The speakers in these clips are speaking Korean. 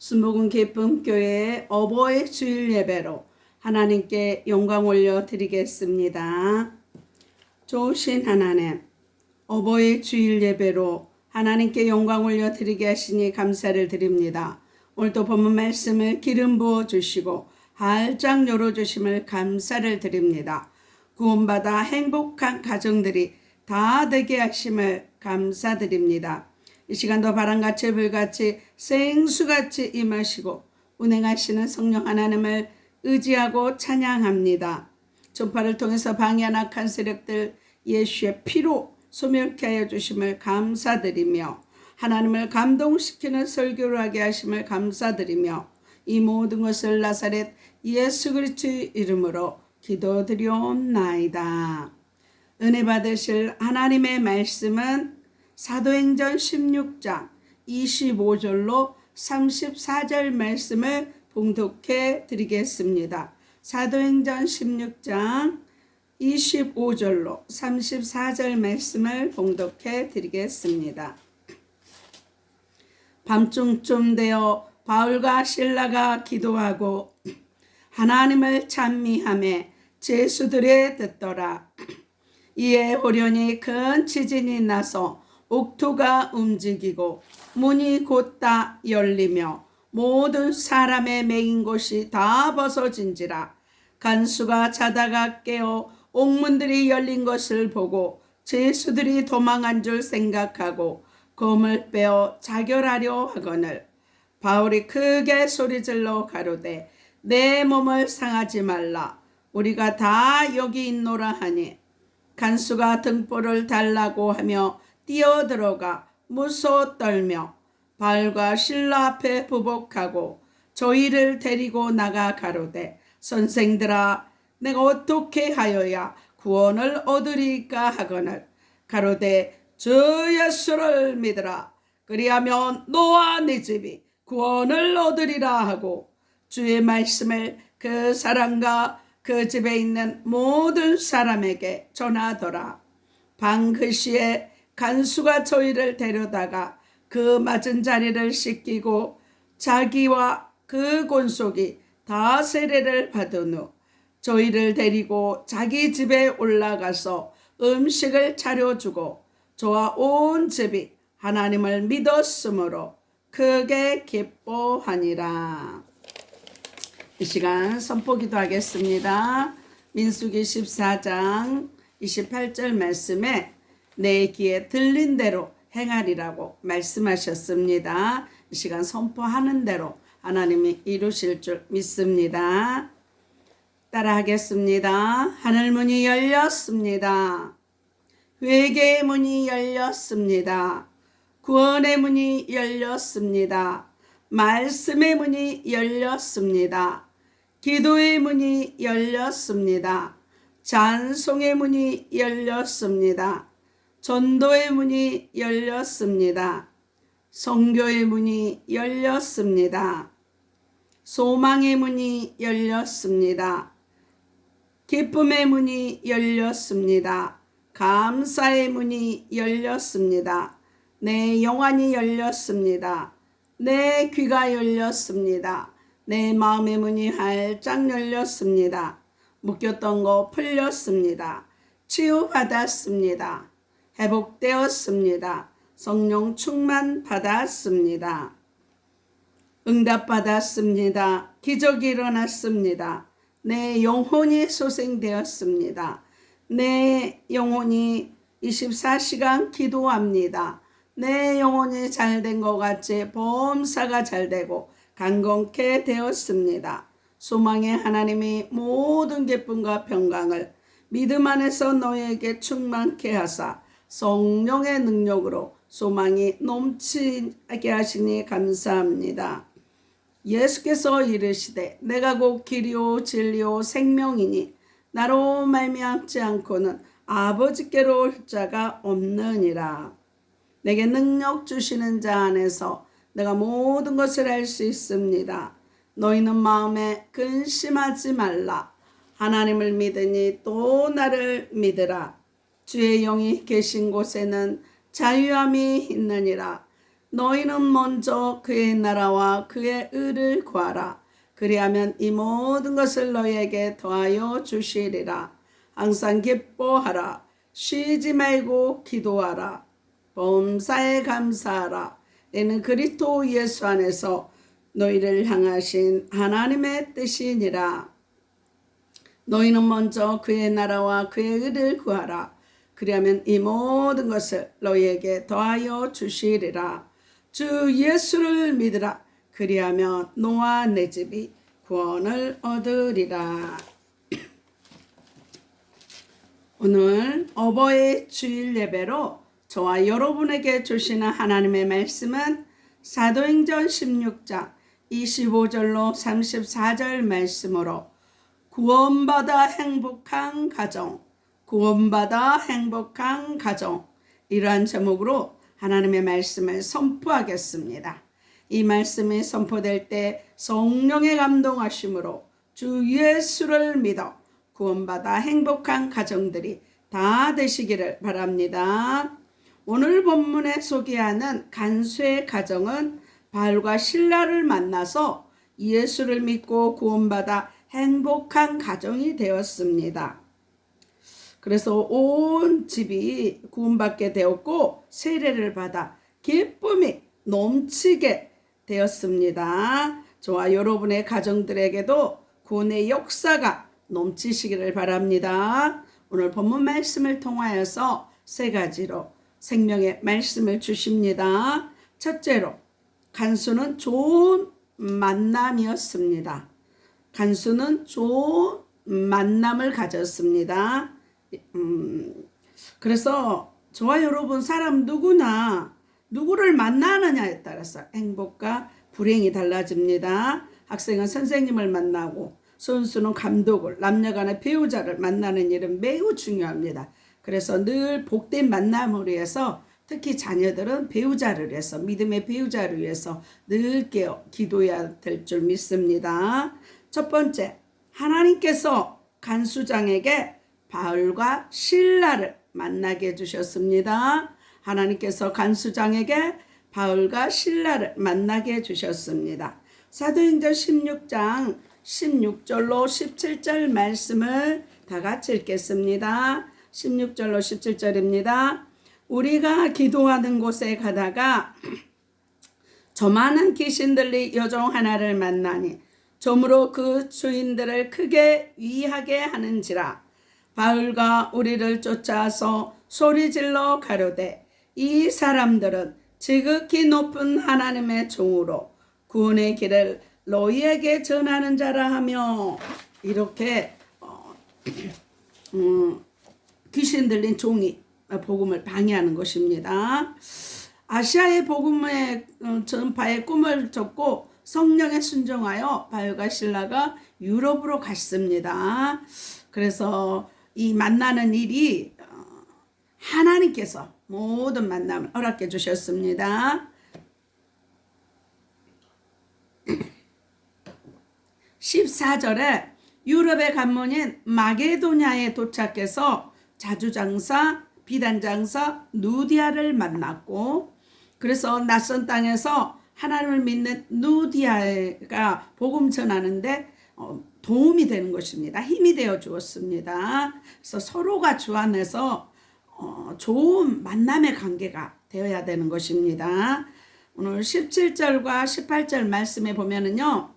수목은 기쁨교회의 어버이 주일 예배로 하나님께 영광 올려 드리겠습니다. 좋으신 하나님, 어버이 주일 예배로 하나님께 영광 올려 드리게 하시니 감사를 드립니다. 오늘도 본문 말씀을 기름 부어 주시고 활짝 열어주심을 감사를 드립니다. 구원받아 행복한 가정들이 다 되게 하심을 감사드립니다. 이 시간도 바람같이 불같이 생수같이 임하시고 운행하시는 성령 하나님을 의지하고 찬양합니다. 전파를 통해서 방해한 악한 세력들 예수의 피로 소멸케 하여 주심을 감사드리며 하나님을 감동시키는 설교를 하게 하심을 감사드리며 이 모든 것을 나사렛 예수 그리스도의 이름으로 기도드리옵나이다. 은혜 받으실 하나님의 말씀은 사도행전 16장 25절로 34절 말씀을 봉독해 드리겠습니다. 사도행전 16장 25절로 34절 말씀을 봉독해 드리겠습니다. 밤중쯤 되어 바울과 실라가 기도하고 하나님을 찬미하며 제수들이 듣더라. 이에 호련히 큰 지진이 나서 옥토가 움직이고 문이 곧다 열리며 모든 사람의 매인 곳이 다 벗어진지라. 간수가 자다가 깨어 옥문들이 열린 것을 보고 제수들이 도망한 줄 생각하고 검을 빼어 자결하려 하거늘 바울이 크게 소리질러 가로되 내 몸을 상하지 말라. 우리가 다 여기 있노라 하니 간수가 등불을 달라고 하며 뛰어들어가 무서워 떨며 바울과 실라 앞에 부복하고 저희를 데리고 나가 가로되 선생들아 내가 어떻게 하여야 구원을 얻으리까 하거늘 가로되 주 예수를 믿으라. 그리하면 너와 네 집이 구원을 얻으리라 하고 주의 말씀을 그 사람과 그 집에 있는 모든 사람에게 전하더라. 방 그 시에 간수가 저희를 데려다가 그 맞은 자리를 씻기고 자기와 그 권속이 다 세례를 받은 후 저희를 데리고 자기 집에 올라가서 음식을 차려주고 저와 온 집이 하나님을 믿었으므로 크게 기뻐하니라. 이 시간 선포기도 하겠습니다. 민수기 14장 28절 말씀에 내 귀에 들린 대로 행하리라고 말씀하셨습니다. 이 시간 선포하는 대로 하나님이 이루실 줄 믿습니다. 따라 하겠습니다. 하늘문이 열렸습니다. 회개의 문이 열렸습니다. 구원의 문이 열렸습니다. 말씀의 문이 열렸습니다. 기도의 문이 열렸습니다. 찬송의 문이 열렸습니다. 전도의 문이 열렸습니다. 선교의 문이 열렸습니다. 소망의 문이 열렸습니다. 기쁨의 문이 열렸습니다. 감사의 문이 열렸습니다. 내 영안이 열렸습니다. 내 귀가 열렸습니다. 내 마음의 문이 활짝 열렸습니다. 묶였던 거 풀렸습니다. 치유받았습니다. 회복되었습니다. 성령 충만 받았습니다. 응답받았습니다. 기적이 일어났습니다. 내 영혼이 소생되었습니다. 내 영혼이 24시간 기도합니다. 내 영혼이 잘된 것 같이 범사가 잘되고 강건케 되었습니다. 소망의 하나님이 모든 기쁨과 평강을 믿음 안에서 너에게 충만케 하사 성령의 능력으로 소망이 넘치게 하시니 감사합니다. 예수께서 이르시되 내가 곧 길이요 진리요 생명이니 나로 말미암지 않고는 아버지께로 올 자가 없느니라. 내게 능력 주시는 자 안에서 내가 모든 것을 할 수 있습니다. 너희는 마음에 근심하지 말라. 하나님을 믿으니 또 나를 믿으라. 주의 영이 계신 곳에는 자유함이 있느니라. 너희는 먼저 그의 나라와 그의 의를 구하라. 그리하면 이 모든 것을 너희에게 더하여 주시리라. 항상 기뻐하라. 쉬지 말고 기도하라. 범사에 감사하라. 이는 그리스도 예수 안에서 너희를 향하신 하나님의 뜻이니라. 너희는 먼저 그의 나라와 그의 의를 구하라. 그리하면 이 모든 것을 너희에게 더하여 주시리라. 주 예수를 믿으라. 그리하면 너와 내 집이 구원을 얻으리라. 오늘 어버이 주일 예배로 저와 여러분에게 주시는 하나님의 말씀은 사도행전 16장 25절로 34절 말씀으로 구원받아 행복한 가정, 구원받아 행복한 가정, 이러한 제목으로 하나님의 말씀을 선포하겠습니다. 이 말씀이 선포될 때 성령의 감동하심으로 주 예수를 믿어 구원받아 행복한 가정들이 다 되시기를 바랍니다. 오늘 본문에 소개하는 간수의 가정은 바울과 실라를 만나서 예수를 믿고 구원받아 행복한 가정이 되었습니다. 그래서 온 집이 구원받게 되었고 세례를 받아 기쁨이 넘치게 되었습니다. 저와 여러분의 가정들에게도 구원의 역사가 넘치시기를 바랍니다. 오늘 본문 말씀을 통하여서 세 가지로 생명의 말씀을 주십니다. 첫째로 간수는 좋은 만남이었습니다. 간수는 좋은 만남을 가졌습니다. 그래서 저와 여러분 사람 누구나 누구를 만나느냐에 따라서 행복과 불행이 달라집니다. 학생은 선생님을 만나고 선수는 감독을, 남녀간의 배우자를 만나는 일은 매우 중요합니다. 그래서 늘 복된 만남을 위해서 특히 자녀들은 배우자를 위해서, 믿음의 배우자를 위해서 늘 기도해야 될 줄 믿습니다. 첫 번째, 하나님께서 간수장에게 바울과 실라를 만나게 해주셨습니다. 하나님께서 간수장에게 바울과 실라를 만나게 해주셨습니다. 사도행전 16장 16절로 17절 말씀을 다 같이 읽겠습니다. 16절로 17절입니다. 우리가 기도하는 곳에 가다가 저 많은 귀신들이 여종 하나를 만나니 점으로 그 주인들을 크게 위하게 하는지라. 바울과 우리를 쫓아서 소리질러 가로되 이 사람들은 지극히 높은 하나님의 종으로 구원의 길을 너희에게 전하는 자라 하며, 이렇게 귀신 들린 종이 복음을 방해하는 것입니다. 아시아의 복음의 전파에 꿈을 줬고 성령에 순종하여 바울과 실라가 유럽으로 갔습니다. 그래서 이 만나는 일이 하나님께서 모든 만남을 허락해 주셨습니다. 14절에 유럽의 관문인 마게도냐에 도착해서 자주장사, 비단장사 누디아를 만났고, 그래서 낯선 땅에서 하나님을 믿는 누디아가 복음 전하는데 도움이 되는 것입니다. 힘이 되어 주었습니다. 그래서 서로가 주 안에서 좋은 만남의 관계가 되어야 되는 것입니다. 오늘 17절과 18절 말씀에 보면은요,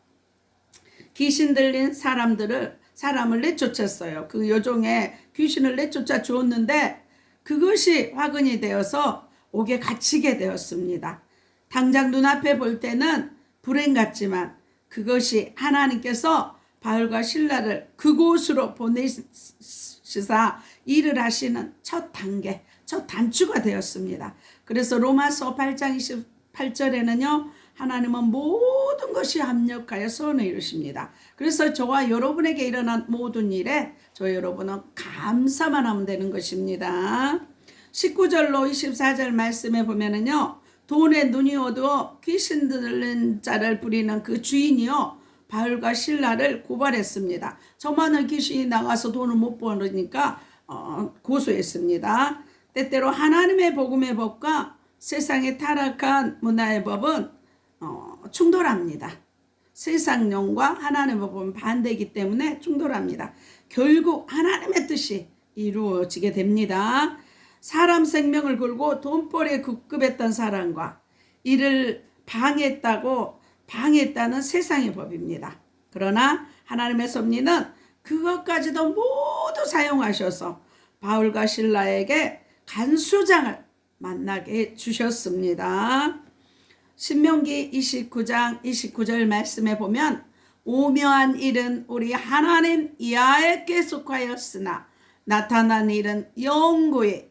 귀신 들린 사람을 내쫓았어요. 그 여종에 귀신을 내쫓아 주었는데 그것이 화근이 되어서 옥에 갇히게 되었습니다. 당장 눈앞에 볼 때는 불행 같지만 그것이 하나님께서 바울과 실라를 그곳으로 보내시사 일을 하시는 첫 단계, 첫 단추가 되었습니다. 그래서 로마서 8장 28절에는요, 하나님은 모든 것이 합력하여 선을 이루십니다. 그래서 저와 여러분에게 일어난 모든 일에 저 여러분은 감사만 하면 되는 것입니다. 19절로 24절 말씀에 보면은요, 돈에 눈이 어두워 귀신 들린 자를 부리는 그 주인이요 바울과 실라를 고발했습니다. 저 많은 귀신이 나가서 돈을 못 버니까 고소했습니다. 때때로 하나님의 복음의 법과 세상의 타락한 문화의 법은 충돌합니다. 세상론과 하나님의 법은 반대이기 때문에 충돌합니다. 결국 하나님의 뜻이 이루어지게 됩니다. 사람 생명을 걸고 돈벌이에 급급했던 사람과 이를 방해했다는 세상의 법입니다. 그러나 하나님의 섭리는 그것까지도 모두 사용하셔서 바울과 실라에게 간수장을 만나게 주셨습니다. 신명기 29장 29절 말씀에 보면 오묘한 일은 우리 하나님 야훼께 속하였으나 나타난 일은 영구히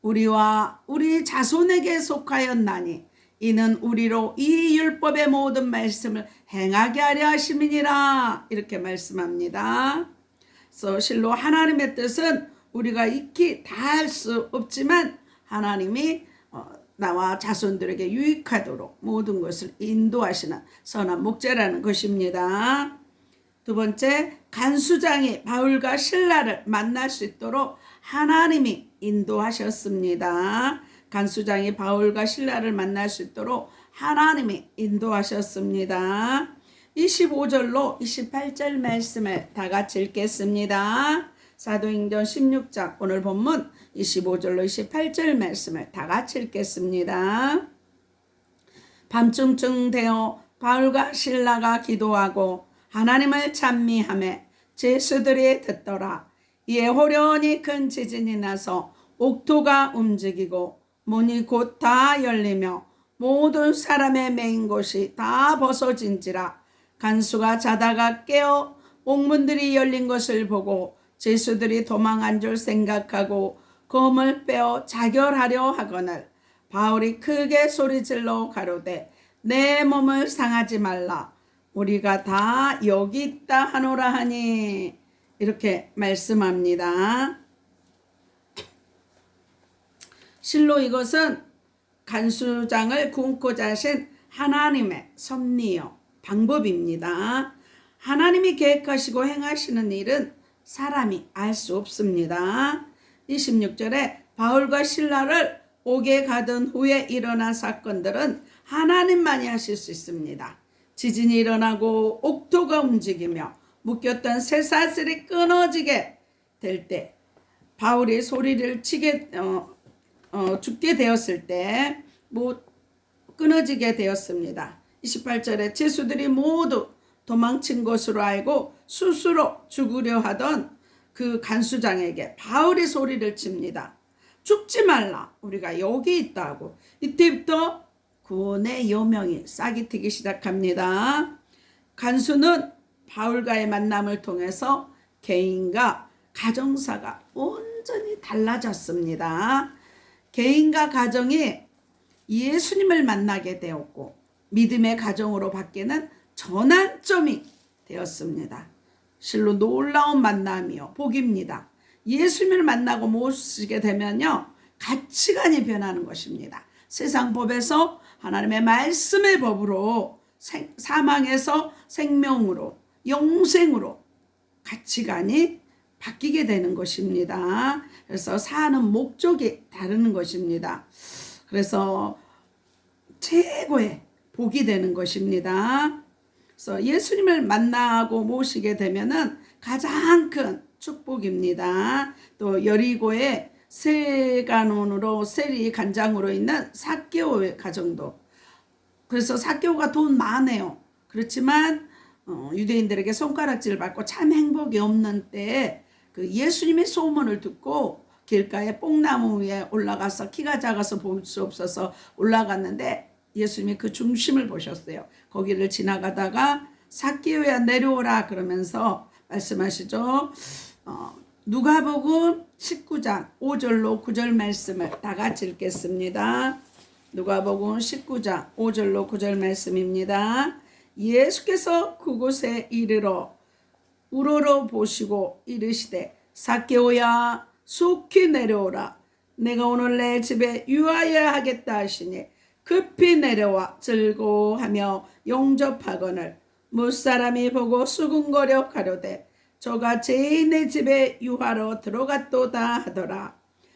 우리와 우리 자손에게 속하였나니 이는 우리로 이 율법의 모든 말씀을 행하게 하려 하심이니라. 이렇게 말씀합니다. 그래서 실로 하나님의 뜻은 우리가 익히 다 할 수 없지만 하나님이 나와 자손들에게 유익하도록 모든 것을 인도하시는 선한 목재라는 것입니다. 두 번째, 간수장이 바울과 실라를 만날 수 있도록 하나님이 인도하셨습니다. 간수장이 바울과 실라를 만날 수 있도록 하나님이 인도하셨습니다. 25절로 28절 말씀을 다 같이 읽겠습니다. 사도행전 16장 오늘 본문 25절로 28절 말씀을 다 같이 읽겠습니다. 밤중쯤 되어 바울과 실라가 기도하고 하나님을 찬미하며 제수들이 듣더라. 이에 호련히 큰 지진이 나서 옥토가 움직이고 문이 곧 다 열리며 모든 사람의 메인 곳이 다 벗어진지라. 간수가 자다가 깨어 옥문들이 열린 것을 보고 제수들이 도망한 줄 생각하고 검을 빼어 자결하려 하거늘 바울이 크게 소리질러 가로되 내 몸을 상하지 말라. 우리가 다 여기 있다 하노라 하니. 이렇게 말씀합니다. 실로 이것은 간수장을 굶고자 하신 하나님의 섭리요 방법입니다. 하나님이 계획하시고 행하시는 일은 사람이 알 수 없습니다. 26절에 바울과 실라를 옥에 가둔 후에 일어난 사건들은 하나님만이 하실 수 있습니다. 지진이 일어나고 옥토가 움직이며 묶였던 쇠사슬이 끊어지게 될 때 바울이 소리를 죽게 되었을 때 끊어지게 되었습니다. 28절에 제수들이 모두 도망친 것으로 알고 스스로 죽으려 하던 그 간수장에게 바울이 소리를 칩니다. 죽지 말라. 우리가 여기 있다고. 이때부터 구원의 여명이 싹이 트기 시작합니다. 간수는 바울과의 만남을 통해서 개인과 가정사가 온전히 달라졌습니다. 개인과 가정이 예수님을 만나게 되었고 믿음의 가정으로 바뀌는 전환점이 되었습니다. 실로 놀라운 만남이요 복입니다. 예수님을 만나고 모시게 되면요 가치관이 변하는 것입니다. 세상 법에서 하나님의 말씀의 법으로 사망에서 생명으로 영생으로 가치관이 바뀌게 되는 것입니다. 그래서 사는 목적이 다른 것입니다. 그래서 최고의 복이 되는 것입니다. 그래서 예수님을 만나고 모시게 되면은 가장 큰 축복입니다. 또 여리고의 세간원으로 세리 간장으로 있는 삭개오의 가정도. 그래서 삭개오가 돈 많아요. 그렇지만 유대인들에게 손가락질 받고 참 행복이 없는 때에 그 예수님의 소문을 듣고 길가에 뽕나무 위에 올라가서 키가 작아서 볼 수 없어서 올라갔는데 예수님이 그 중심을 보셨어요. 거기를 지나가다가 삭개오야 내려오라 그러면서 말씀하시죠. 누가복음 19장 5절로 9절 말씀을 다 같이 읽겠습니다. 누가복음 19장 5절로 9절 말씀입니다. 예수께서 그곳에 이르러 우러러 보시고 이르시되 삭개오야 속히 내려오라. 내가 오늘 내 집에 유하여 하겠다 하시니 급히 내려와 즐거워하며 용접하거늘 무사람이 보고 수군거려 가로되 저가 죄인의 집에 유하러 들어갔도다 하더라.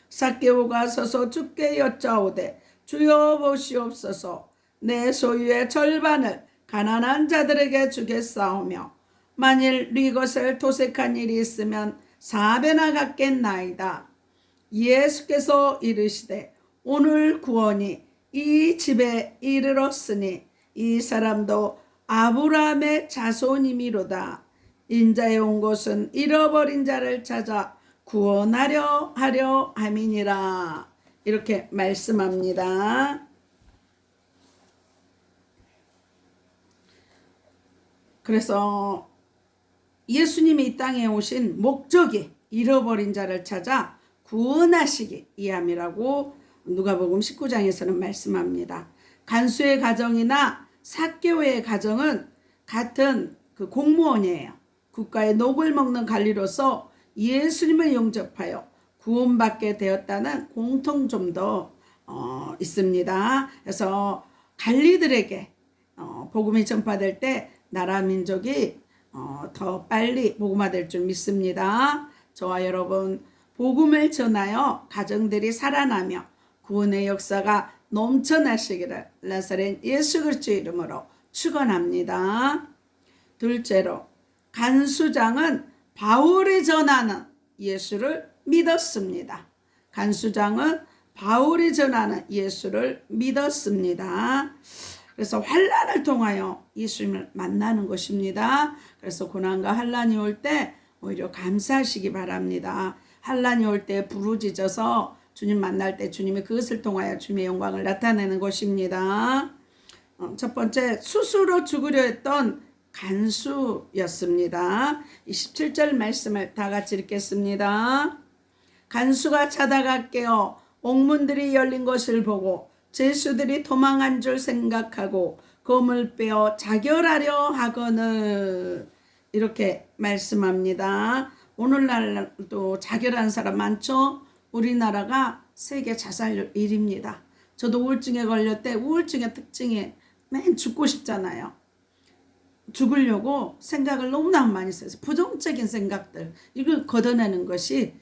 삭개오가 서서 주께 여짜오되 주여 보시옵소서. 내 소유의 절반을 가난한 자들에게 주겠사오며 만일 네 것을 도색한 일이 있으면 4배나 갚겠나이다. 예수께서 이르시되 오늘 구원이 이 집에 이르렀으니 이 사람도 아브라함의 자손이미로다. 인자에 온 것은 잃어버린 자를 찾아 구원하려 하려 함이니라. 이렇게 말씀합니다. 그래서 예수님이 이 땅에 오신 목적이 잃어버린 자를 찾아 구원하시기 위함이라고 누가복음 19장에서는 말씀합니다. 간수의 가정이나 삭개오의 가정은 같은 그 공무원이에요. 국가의 녹을 먹는 관리로서 예수님을 영접하여 구원받게 되었다는 공통점도 있습니다. 그래서 관리들에게 복음이 전파될 때 나라 민족이 더 빨리 복음화될 줄 믿습니다. 저와 여러분 복음을 전하여 가정들이 살아나며 구원의 역사가 넘쳐나시기를 나사렛 예수 그리스도의 이름으로 축원합니다. 둘째로 간수장은 바울이 전하는 예수를 믿었습니다. 간수장은 바울이 전하는 예수를 믿었습니다. 그래서 환난을 통하여 예수님을 만나는 것입니다. 그래서 고난과 환난이 올 때 오히려 감사하시기 바랍니다. 환난이 올 때 부르짖어서 주님 만날 때 주님이 그것을 통하여 주님의 영광을 나타내는 것입니다. 첫 번째, 스스로 죽으려 했던 간수였습니다. 27절 말씀을 다 같이 읽겠습니다. 간수가 자다가 깨어 옥문들이 열린 것을 보고 죄수들이 도망한 줄 생각하고 검을 빼어 자결하려 하거늘. 이렇게 말씀합니다. 오늘날도 자결하는 사람 많죠? 우리나라가 세계 자살률 1위입니다. 저도 우울증에 걸릴 때 우울증의 특징이 맨 죽고 싶잖아요. 죽으려고 생각을 너무나 많이 써서 부정적인 생각들 이걸 걷어내는 것이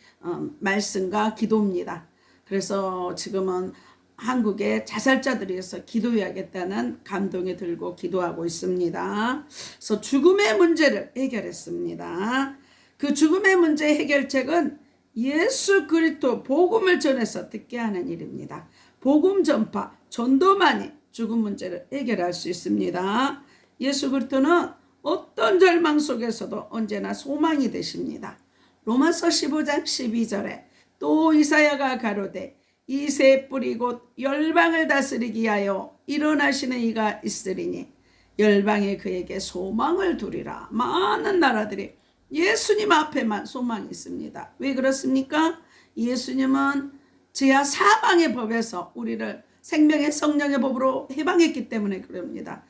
말씀과 기도입니다. 그래서 지금은 한국의 자살자들에 의해서 기도해야겠다는 감동이 들고 기도하고 있습니다. 그래서 죽음의 문제를 해결했습니다. 그 죽음의 문제 해결책은 예수 그리스도 복음을 전해서 듣게 하는 일입니다. 복음 전파, 전도만이 죽음 문제를 해결할 수 있습니다. 예수 그리스도는 어떤 절망 속에서도 언제나 소망이 되십니다. 로마서 15장 12절에 또 이사야가 가로되 이 새 뿌리 곧 열방을 다스리기 위하여 일어나시는 이가 있으리니 열방에 그에게 소망을 두리라. 많은 나라들이 예수님 앞에만 소망이 있습니다. 왜 그렇습니까? 예수님은 죄와 사망의 법에서 우리를 생명의 성령의 법으로 해방했기 때문에 그럽니다.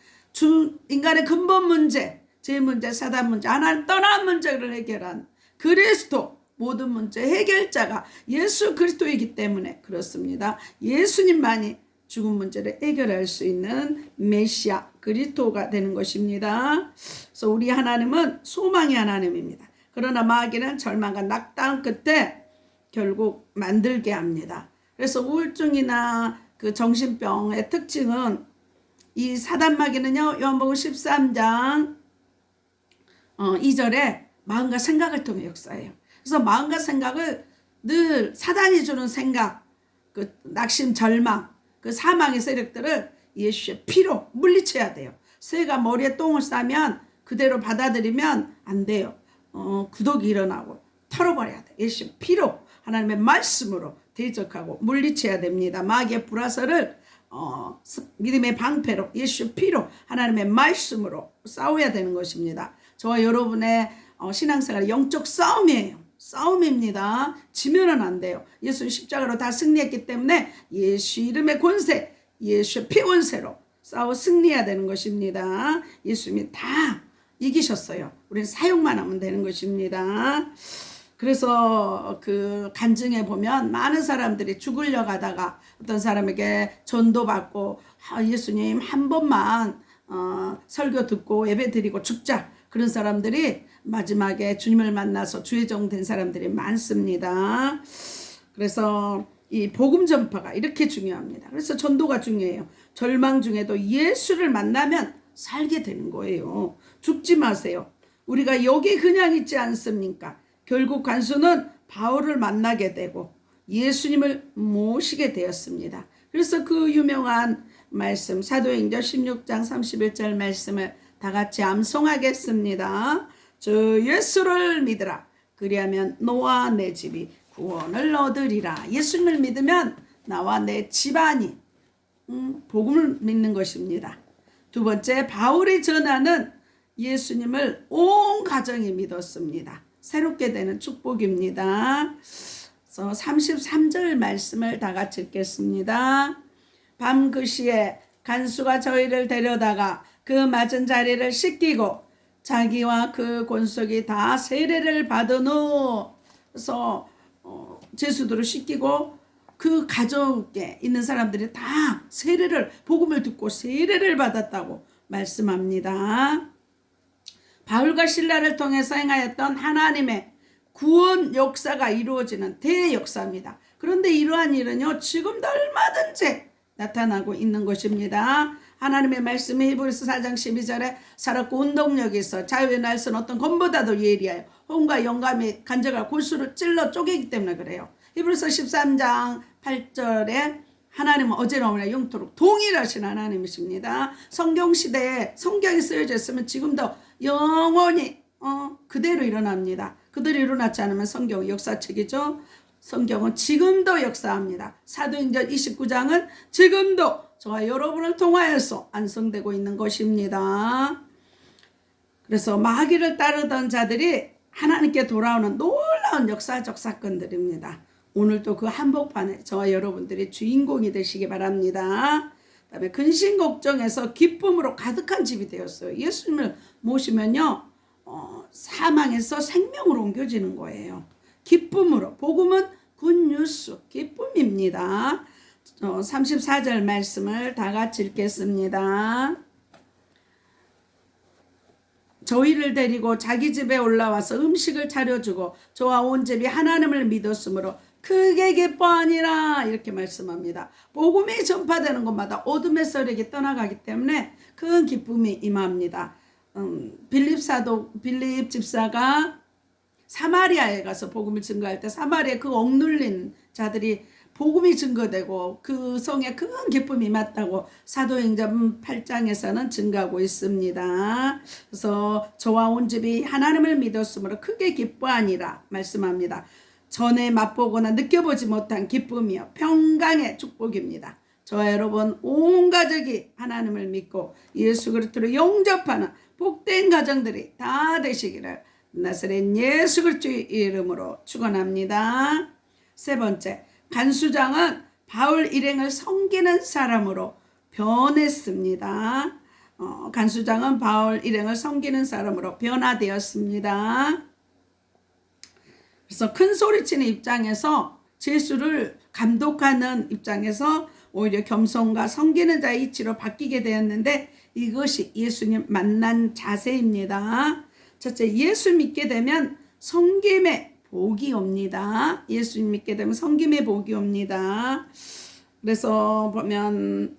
인간의 근본 문제, 죄 문제, 사단 문제, 하나님 떠난 문제를 해결한 그리스도 모든 문제 해결자가 예수 그리스도이기 때문에 그렇습니다. 예수님만이 죽음 문제를 해결할 수 있는 메시아 그리스도가 되는 것입니다. 그래서 우리 하나님은 소망의 하나님입니다. 그러나 마귀는 절망과 낙담 끝에 결국 만들게 합니다. 그래서 우울증이나 그 정신병의 특징은 이 사단 마귀는요, 요한복음 13장 2절에 마음과 생각을 통해 역사해요. 그래서 마음과 생각을 늘 사단이 주는 생각, 그 낙심, 절망, 그 사망의 세력들을 예수의 피로 물리쳐야 돼요. 새가 머리에 똥을 싸면 그대로 받아들이면 안 돼요. 구독이 일어나고 털어버려야 돼. 예수의 피로, 하나님의 말씀으로 대적하고 물리쳐야 됩니다. 마귀의 불화설을 믿음의 방패로, 예수의 피로, 하나님의 말씀으로 싸워야 되는 것입니다. 저와 여러분의 신앙생활 영적 싸움이에요. 싸움입니다. 지면은 안 돼요. 예수는 십자가로 다 승리했기 때문에 예수 이름의 권세, 예수의 피 권세로 싸워 승리해야 되는 것입니다. 예수님이 다 이기셨어요. 우리는 사용만 하면 되는 것입니다. 그래서 그 간증에 보면 많은 사람들이 죽으려고 하다가 어떤 사람에게 전도받고 예수님 한 번만 설교 듣고 예배 드리고 죽자, 그런 사람들이 마지막에 주님을 만나서 주의 종 된 사람들이 많습니다. 그래서 이 복음 전파가 이렇게 중요합니다. 그래서 전도가 중요해요. 절망 중에도 예수를 만나면 살게 되는 거예요. 죽지 마세요. 우리가 여기 그냥 있지 않습니까? 결국 간수는 바울을 만나게 되고 예수님을 모시게 되었습니다. 그래서 그 유명한 말씀 사도행전 16장 31절 말씀을 다 같이 암송하겠습니다. 주 예수를 믿으라. 그리하면 너와 내 집이 구원을 얻으리라. 예수님을 믿으면 나와 내 집안이 복음을 믿는 것입니다. 두 번째, 바울이 전하는 예수님을 온 가정이 믿었습니다. 새롭게 되는 축복입니다. 33절 말씀을 다 같이 읽겠습니다. 밤 그 시에 간수가 저희를 데려다가 그 맞은 자리를 씻기고 자기와 그 권속이 다 세례를 받은 후 그래서 제수들을 씻기고 그 가족에 있는 사람들이 다 세례를 복음을 듣고 세례를 받았다고 말씀합니다. 바울과 실라를 통해서 행하였던 하나님의 구원 역사가 이루어지는 대역사입니다. 그런데 이러한 일은요 지금도 얼마든지 나타나고 있는 것입니다. 하나님의 말씀이 히브리서 4장 12절에 살았고 운동력이 있어 자유의 날선 어떤 검보다도 예리하여 혼과 영감이 간절과 골수를 찔러 쪼개기 때문에 그래요. 히브리서 13장 8절에 하나님은 어제나 오늘나 영토록 동일하신 하나님이십니다. 성경시대에 성경이 쓰여져 있으면 지금도 영원히 그대로 일어납니다. 그대로 일어나지 않으면 성경은 역사책이죠. 성경은 지금도 역사합니다. 사도행전 29장은 지금도 저와 여러분을 통하여서 완성되고 있는 것입니다. 그래서 마귀를 따르던 자들이 하나님께 돌아오는 놀라운 역사적 사건들입니다. 오늘도 그 한복판에 저와 여러분들이 주인공이 되시기 바랍니다. 그다음에 근심 걱정에서 기쁨으로 가득한 집이 되었어요. 예수님을 모시면요 사망에서 생명으로 옮겨지는 거예요. 기쁨으로. 복음은 굿뉴스 기쁨입니다. 34절 말씀을 다 같이 읽겠습니다. 저희를 데리고 자기 집에 올라와서 음식을 차려주고 저와 온 집이 하나님을 믿었으므로 크게 기뻐하니라 이렇게 말씀합니다. 복음이 전파되는 곳마다 어둠의 세력이 떠나가기 때문에 큰 기쁨이 임합니다. 빌립 집사가 사마리아에 가서 복음을 증거할 때 사마리아 그 억눌린 자들이 복음이 증거되고 그 성에 큰 기쁨이 임했다고 사도행전 8장에서는 증거하고 있습니다. 그래서 저와 온 집이 하나님을 믿었으므로 크게 기뻐하니라 말씀합니다. 전에 맛보거나 느껴보지 못한 기쁨이요 평강의 축복입니다. 저와 여러분 온 가족이 하나님을 믿고 예수 그리스도를 영접하는 복된 가정들이 다 되시기를 나사렛 예수 그리스도의 이름으로 축원합니다. 세 번째, 간수장은 바울 일행을 섬기는 사람으로 변했습니다. 간수장은 바울 일행을 섬기는 사람으로 변화되었습니다. 그래서 큰 소리치는 입장에서 제수를 감독하는 입장에서 오히려 겸손과 섬기는 자의 이치로 바뀌게 되었는데 이것이 예수님 만난 자세입니다. 첫째, 예수 믿게 되면 섬김의 복이 옵니다. 예수 믿게 되면 섬김의 복이 옵니다. 그래서 보면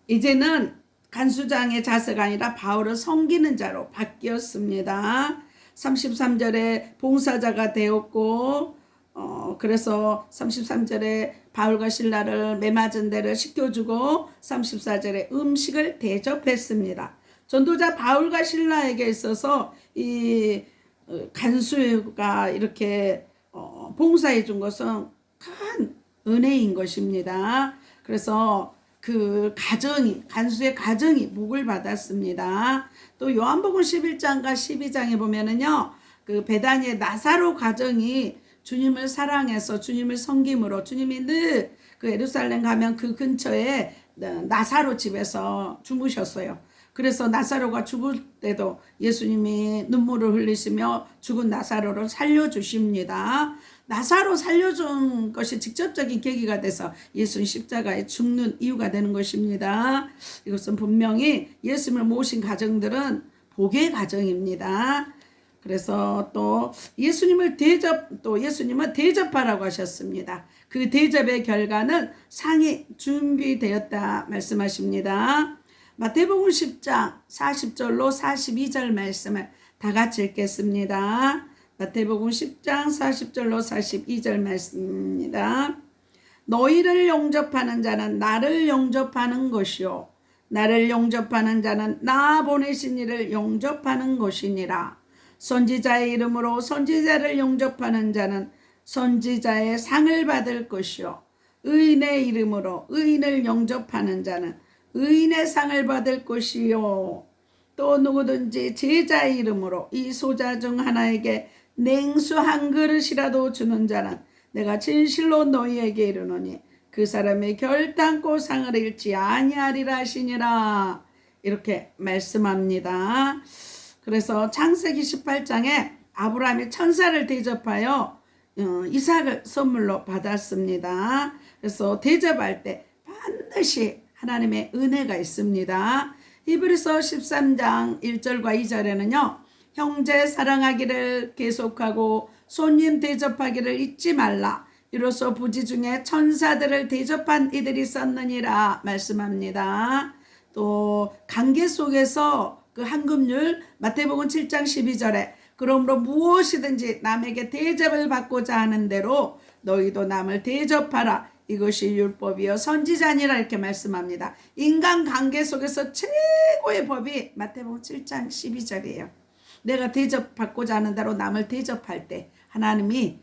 이제는 간수장의 자세가 아니라 바울을 섬기는 자로 바뀌었습니다. 33절에 봉사자가 되었고 그래서 33절에 바울과 실라를 매맞은 데를 시켜주고 34절에 음식을 대접했습니다. 전도자 바울과 실라에게 있어서 이 간수가 이렇게 봉사해 준 것은 큰 은혜인 것입니다. 그래서 그 가정이 간수의 가정이 복을 받았습니다. 또 요한복음 11장과 12장에 보면은요 그 베다니의 나사로 가정이 주님을 사랑해서 주님을 섬김으로 주님이 늘 그 예루살렘 가면 그 근처에 나사로 집에서 주무셨어요. 그래서 나사로가 죽을 때도 예수님이 눈물을 흘리시며 죽은 나사로를 살려주십니다. 나사로 살려준 것이 직접적인 계기가 돼서 예수님 십자가에 죽는 이유가 되는 것입니다. 이것은 분명히 예수님을 모신 가정들은 복의 가정입니다. 그래서 또 예수님은 대접하라고 하셨습니다. 그 대접의 결과는 상이 준비되었다 말씀하십니다. 마태복음 10장 40절로 42절 말씀을 다 같이 읽겠습니다. 마태복음 10장 40절로 42절 말씀입니다. 너희를 영접하는 자는 나를 영접하는 것이요 나를 영접하는 자는 나 보내신 이를 영접하는 것이니라. 선지자의 이름으로 선지자를 영접하는 자는 선지자의 상을 받을 것이요 의인의 이름으로 의인을 영접하는 자는 의인의 상을 받을 것이요 또 누구든지 제자의 이름으로 이 소자 중 하나에게 냉수 한 그릇이라도 주는 자는 내가 진실로 너희에게 이르노니 그 사람이 결단코 상을 잃지 아니하리라 하시니라. 이렇게 말씀합니다. 그래서 창세기 18장에 아브라함이 천사를 대접하여 이삭을 선물로 받았습니다. 그래서 대접할 때 반드시 하나님의 은혜가 있습니다. 히브리서 13장 1절과 2절에는요. 형제 사랑하기를 계속하고 손님 대접하기를 잊지 말라. 이로써 부지 중에 천사들을 대접한 이들이 있었느니라 말씀합니다. 또 관계 속에서 그 한금률 마태복음 7장 12절에 그러므로 무엇이든지 남에게 대접을 받고자 하는 대로 너희도 남을 대접하라. 이것이 율법이요 선지자니라 이렇게 말씀합니다. 인간관계 속에서 최고의 법이 마태복음 7장 12절이에요. 내가 대접받고자 하는 대로 남을 대접할 때 하나님이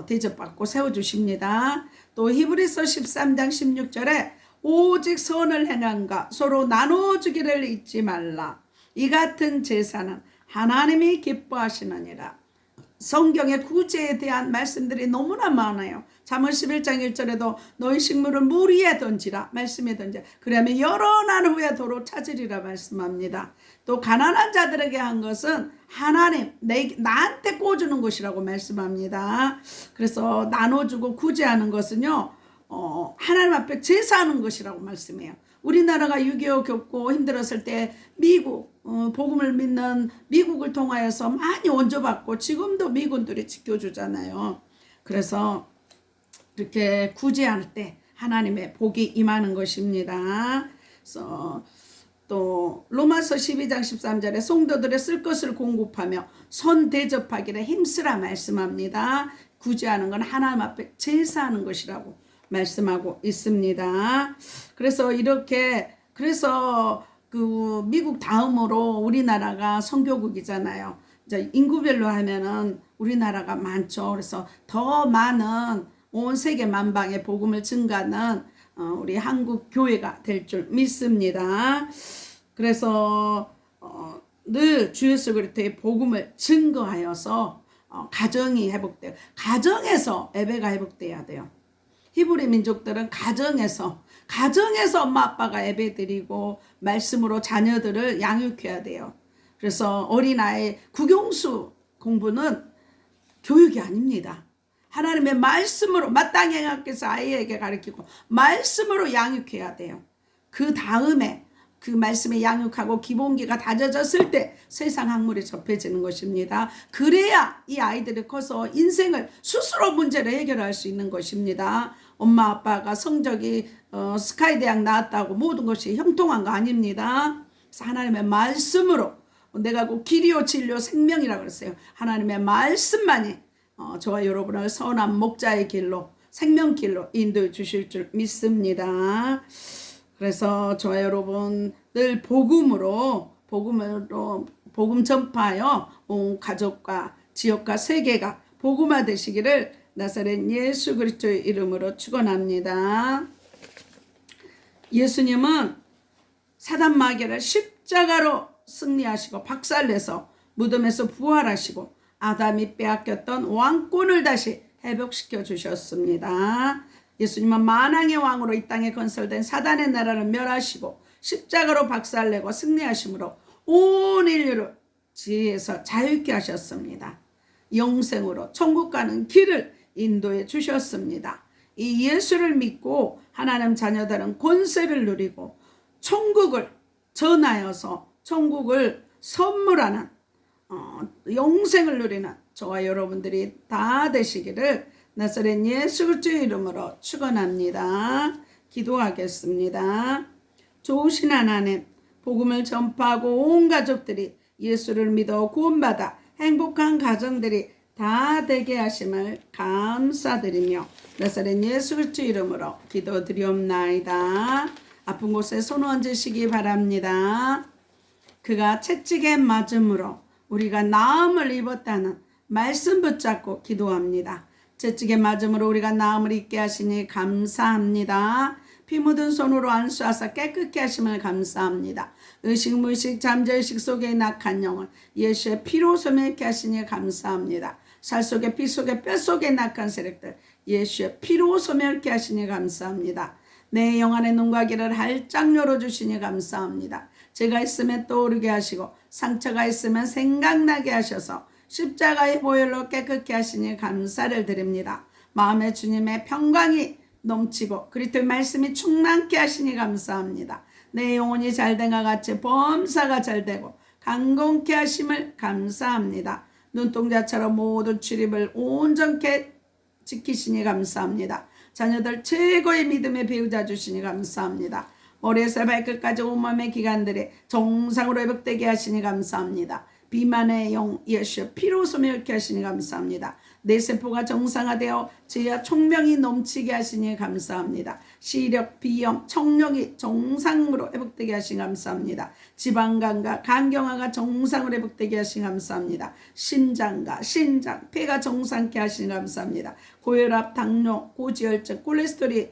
대접받고 세워주십니다. 또 히브리서 13장 16절에 오직 선을 행함과 서로 나눠주기를 잊지 말라. 이 같은 제사는 하나님이 기뻐하시느니라. 성경의 구제에 대한 말씀들이 너무나 많아요. 잠언 11장 1절에도 너희 식물을 물 위에 던지라 말씀에 던져 그러면 여러 날 후에 도로 찾으리라 말씀합니다. 또 가난한 자들에게 한 것은 하나님 나한테 꿔주는 것이라고 말씀합니다. 그래서 나눠주고 구제하는 것은요 하나님 앞에 제사하는 것이라고 말씀해요. 우리나라가 6.25 겪고 힘들었을 때 미국 복음을 믿는 미국을 통하여서 많이 원조받고 지금도 미군들이 지켜주잖아요. 그래서 이렇게 구제할 때 하나님의 복이 임하는 것입니다. 그래서 또 로마서 12장 13절에 성도들의 쓸 것을 공급하며 선 대접하기를 힘쓰라 말씀합니다. 구제하는 건 하나님 앞에 제사하는 것이라고 말씀하고 있습니다. 그래서 그 미국 다음으로 우리나라가 선교국이잖아요. 이제 인구별로 하면은 우리나라가 많죠. 그래서 더 많은 온 세계 만방의 복음을 증가하는 우리 한국 교회가 될 줄 믿습니다. 그래서 늘 주 예수 그리스도의 복음을 증거하여서 가정이 회복돼요. 가정에서 예배가 회복돼야 돼요. 히브리 민족들은 가정에서 엄마 아빠가 예배드리고 말씀으로 자녀들을 양육해야 돼요. 그래서 어린아이 국영수 공부는 교육이 아닙니다. 하나님의 말씀으로 마땅히 행하께서 아이에게 가르치고 말씀으로 양육해야 돼요. 그 다음에 그 말씀에 양육하고 기본기가 다져졌을 때 세상 학문이 접해지는 것입니다. 그래야 이 아이들이 커서 인생을 스스로 문제를 해결할 수 있는 것입니다. 엄마 아빠가 성적이 스카이 대학 나왔다고 모든 것이 형통한 거 아닙니다. 그래서 하나님의 말씀으로 내가 그 길이요 진리요 생명이라고 그랬어요. 하나님의 말씀만이 저와 여러분을 선한 목자의 길로 생명길로 인도해 주실 줄 믿습니다. 그래서 저와 여러분 늘 복음으로 복음 전파하여 온 가족과 지역과 세계가 복음화 되시기를 나사렛 예수 그리스도의 이름으로 축원합니다. 예수님은 사단 마귀를 십자가로 승리하시고 박살내서 무덤에서 부활하시고 아담이 빼앗겼던 왕권을 다시 회복시켜 주셨습니다. 예수님은 만왕의 왕으로 이 땅에 건설된 사단의 나라를 멸하시고 십자가로 박살내고 승리하심으로 온 인류를 지혜에서 자유케 하셨습니다. 영생으로 천국 가는 길을 인도해 주셨습니다. 이 예수를 믿고 하나님 자녀들은 권세를 누리고 천국을 전하여서 천국을 선물하는 영생을 누리는 저와 여러분들이 다 되시기를 나사렛 예수 그리스도의 이름으로 축원합니다. 기도하겠습니다. 좋으신 하나님, 복음을 전파하고 온 가족들이 예수를 믿어 구원받아 행복한 가정들이 다 되게 하심을 감사드리며 나사렛 예수 그리스도의 이름으로 기도드리옵나이다. 아픈 곳에 손 얹으시기 바랍니다. 그가 채찍에 맞음으로 우리가 나음을 입었다는 말씀 붙잡고 기도합니다. 채찍에 맞음으로 우리가 나음을 입게 하시니 감사합니다. 피 묻은 손으로 안수하사 깨끗게 하심을 감사합니다. 의식 무의식 잠재의식 속에 낙한 영혼 예수의 피로 소멸케 하시니 감사합니다. 살 속에 피 속에 뼈 속에 낙한 세력들 예수의 피로 소멸케 하시니 감사합니다. 내 영안의 눈과 귀를 활짝 열어주시니 감사합니다. 죄가 있으면 떠오르게 하시고 상처가 있으면 생각나게 하셔서 십자가의 보혈로 깨끗게 하시니 감사를 드립니다. 마음에 주님의 평강이 넘치고 그리스도의 말씀이 충만케 하시니 감사합니다. 내 영혼이 잘된 것 같이 범사가 잘되고 강건케 하심을 감사합니다. 눈동자처럼 모든 출입을 온전케 지키시니 감사합니다. 자녀들 최고의 믿음의 배우자 주시니 감사합니다. 머리에서 발끝까지 온몸의 기관들이 정상으로 회복되게 하시니 감사합니다. 비만의 영 예수 피로 소멸케 하시니 감사합니다. 내 세포가 정상화되어 지혜와 총명이 넘치게 하시니 감사합니다. 시력, 비염, 청력이 정상으로 회복되게 하시니 감사합니다. 지방간과 간경화가 정상으로 회복되게 하시니 감사합니다. 심장과 신장, 폐가 정상케 하시니 감사합니다. 고혈압, 당뇨, 고지혈증, 콜레스테롤이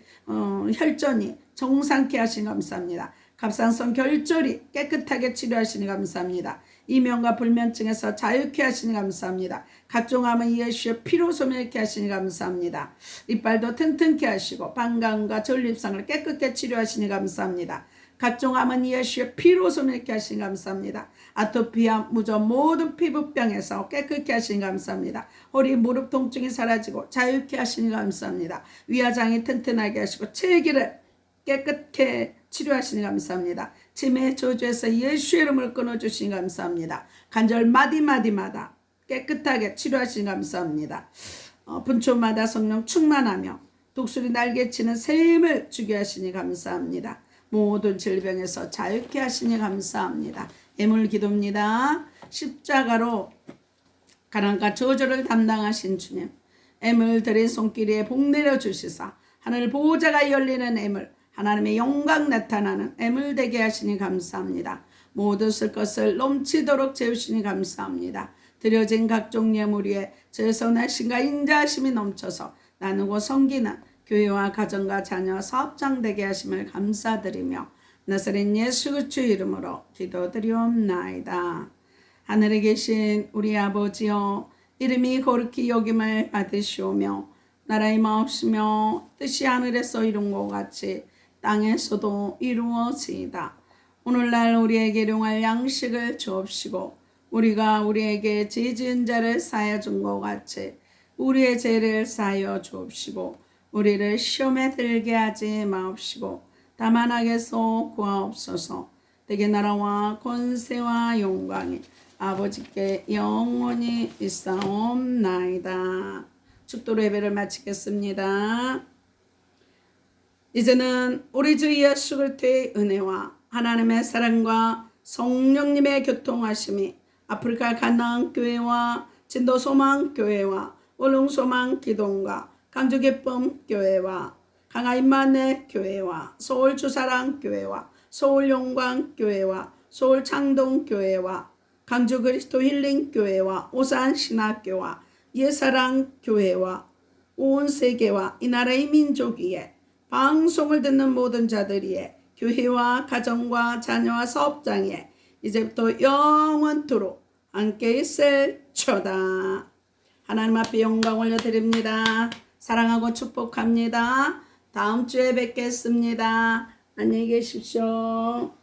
혈전이 정상케 하시니 감사합니다. 갑상선 결절이 깨끗하게 치료하시니 감사합니다. 이명과 불면증에서 자유케 하시니 감사합니다. 각종 암은 예수의 피로 소멸케 하시니 감사합니다. 이빨도 튼튼케 하시고 방광과 전립선을 깨끗게 치료하시니 감사합니다. 각종 암은 예수의 피로 소멸케 하시니 감사합니다. 아토피와 무좀 모든 피부병에서 깨끗게 하시니 감사합니다. 허리 무릎 통증이 사라지고 자유케 하시니 감사합니다. 위화장이 튼튼하게 하시고 체기를 깨끗게 치료하시니 감사합니다. 치매 저주에서 예수의 이름을 끊어주시니 감사합니다. 관절 마디마디마다 깨끗하게 치료하시니 감사합니다. 분초마다 성령 충만하며 독수리 날개치는 샘을 주게 하시니 감사합니다. 모든 질병에서 자유케 하시니 감사합니다. 애물 기도입니다. 십자가로 가난과 저주를 담당하신 주님, 애물 들인 손길에 복 내려주시사 하늘 보호자가 열리는 애물, 하나님의 영광 나타나는 애물 되게 하시니 감사합니다. 모두 쓸 것을 넘치도록 채우시니 감사합니다. 드려진 각종 예물 위에 죄선하심과 인자하심이 넘쳐서 나누고 섬기는 교회와 가정과 자녀 사업장 되게 하심을 감사드리며 나사렛 예수 그리스도의 이름으로 기도드리옵나이다. 하늘에 계신 우리 아버지여, 이름이 거룩히 여김을 받으시오며 나라의 마옵시며 뜻이 하늘에서 이룬 것 같이 땅에서도 이루어지이다. 오늘날 우리에게 일용할 양식을 주옵시고 우리가 우리에게 죄 지은 자를 사하여 준 것 같이 우리의 죄를 사하여 주옵시고 우리를 시험에 들게 하지 마옵시고 다만 악에서 구하옵소서. 대개 나라와 권세와 영광이 아버지께 영원히 있사옵나이다. 축도로 예배를 마치겠습니다. 이제는 우리 주 예수 그리스도의 은혜와 하나님의 사랑과 성령님의 교통하심이 아프리카 가나안 교회와 진도 소망 교회와 울릉 소망 기동과 강주 기쁨 교회와 강화 임마누엘 교회와 서울 주사랑 교회와 서울 영광 교회와 서울 창동 교회와 강주 그리스도 힐링 교회와 오산 신학교와 예사랑 교회와 온 세계와 이 나라의 민족 위에 방송을 듣는 모든 자들 위에 교회와 가정과 자녀와 사업장에 이제부터 영원토록 함께 있을처다. 하나님 앞에 영광 올려드립니다. 사랑하고 축복합니다. 다음 주에 뵙겠습니다. 안녕히 계십시오.